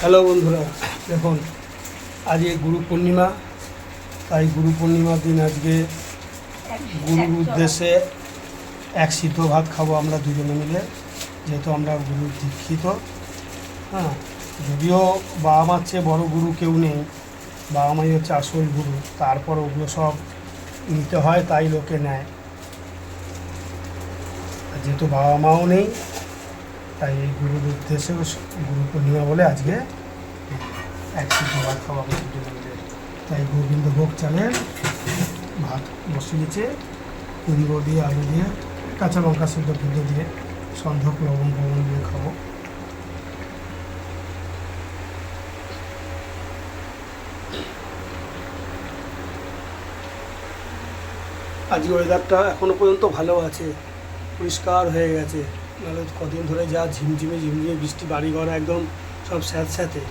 Hello বন্ধুরা, দেখুন আজকে গুরু পূর্ণিমা। তাই গুরু পূর্ণিমার দিন আজকে গুরুর উদ্দেশ্যে এক সিদ্ধ ভাত খাবো আমরা দুজনে মিলে, যেহেতু আমরা গুরু দীক্ষিত। হ্যাঁ, যদিও বাবা মার চেয়ে বড়ো গুরু কেউ নেই, বাবা মাই হচ্ছে আসল গুরু, তারপর ওগুলো সব নিতে হয়, তাই লোকে নেয়। আর যেহেতু বাবা মাও নেই, তাই এই গুরুর উদ্দেশ্যে গুরু পূর্ণিমা বলে আজকে এক সিদ্ধ ভাত খাওয়া আমরা দুজনে মিলে। তাই গোবিন্দভোগ চালের ভাত বসিয়েছে, কুমড়ো দিয়ে, আলু দিয়ে, কাঁচা লঙ্কা সিদ্ধ ফিদ্ধ দিয়ে, সন্ধক লবণ ফবণ দিয়ে খাবো। আজকে ওয়েদারটা এখনও পর্যন্ত ভালো আছে, পরিষ্কার হয়ে গেছে। নাহলে কদিন ধরে যা ঝিমঝিমে ঝিমঝিমে বৃষ্টি, বাড়িঘর একদম সব স্যাঁতস্যাঁতে।